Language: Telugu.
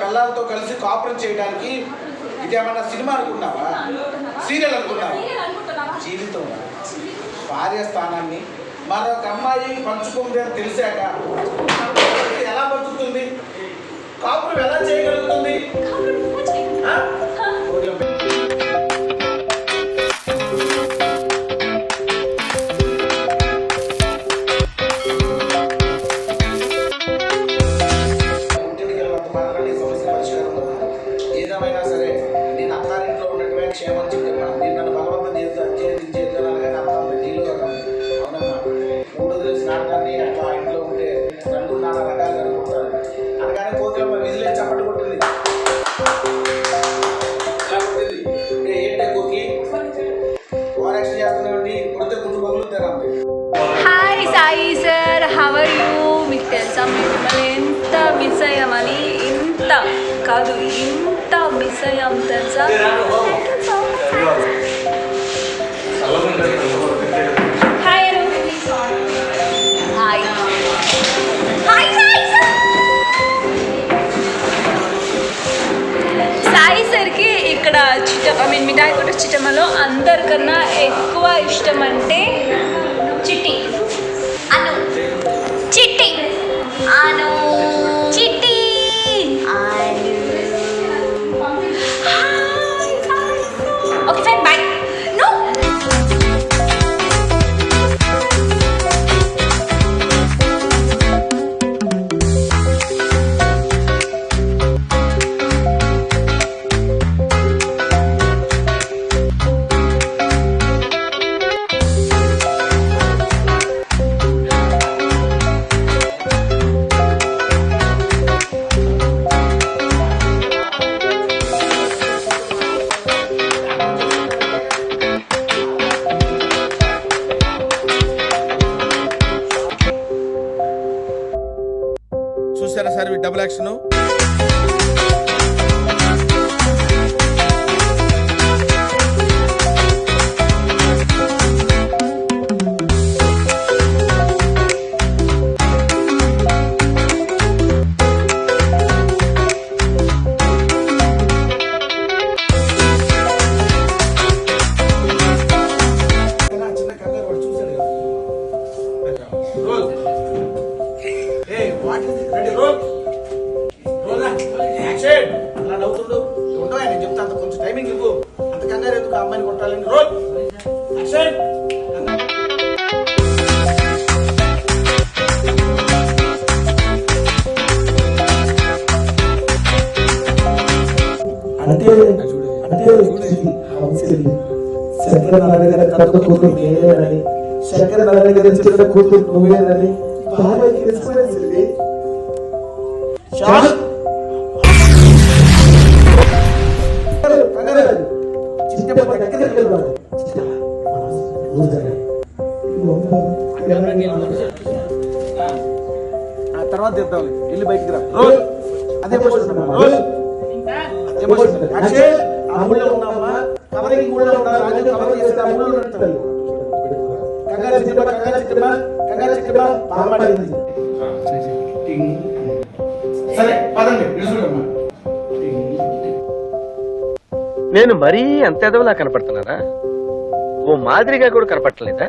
పిల్లలతో కలిసి కాపురం చేయడానికి ఇదేమన్నా సినిమా అనుకున్నావా, సీరియల్ అనుకున్నావా? జీవితం భార్య స్థానాన్ని మరొక అమ్మాయి పంచుకుంది అని తెలిసాక ఎలా పంచుతుంది? కాపురం ఎలా చేయగలుగుతుంది? ఏదేమైనా సరే నేను అత్తారింట్లో ఉన్నట్టుగా క్షేమం చెప్పాను. నేను నన్ను బలవంతం చేద్దాను కానీ అర్థం నీళ్ళు అవునమ్మా. 3 రోజులు స్నానాన్ని అట్లా ఇంట్లో ఉంటే 2 నానా రకాలుగా అనుకుంటారు. అనగానే కోకిలమ్మ విజిలే చప్పటి కొట్టింది. ఏంటే కోకి ఓవరాక్షన్ చేస్తున్నామండి, కొడితే గుడ్డు పగులుతారా? Hi Sai sir, how are you? మీకు తెలుసా మిమ్మల్ని ఎంత మిస్ అయ్యామని? ఇంత కాదు ఇంత మిస్ అయ్యాం తెలుసా? హాయ్ హాయ్ సాయి సార్కి ఇక్కడ మిఠాయికోట చిట్టమ్మలో అందరికన్నా ఎక్కువ ఇష్టం అంటే చిట్టి అను, చిట్టి అను, చిట్టి ఓకే ఫైన్ బాయ్. నో చూసారా సార్ డబుల్ యాక్షన్? అలా నవ్వుతుండు ఉండవు. నేను చెప్తా అంత కొంచెం టైమింగ్ ఇవ్వు. అంత కంగారు ఎందుకు? అమ్మాయిని కొట్టాలని. Role action. శంకర నారాయణ కథ కూతురు నేనేనని, శంకర నారాయణ చిన్న కూతురు నువ్వేనని బాగా తెలిసిపోయింది. తర్వాత తెద్దాం. ఇల్లు బయటికి రా. రోల్. అదే రోల్. ఆ ఊళ్ళో ఉన్నామా? కవరింగ్ ఊళ్ళో ఉన్నారు. రాజు కవర్ చేస్తే ఆ ఊళ్ళో ఉంటాడు. కంగారు చిట్టమ్మ, కంగారు చిట్టమ్మ, కంగారు చిట్టమ్మ బాగుపడింది. సరే పదండి విసుడమ్మా. నేను మరీ అంత ఎదవలా కనపడుతున్నారా? ఓ మాదిరిగా కూడా కనపడలేదా?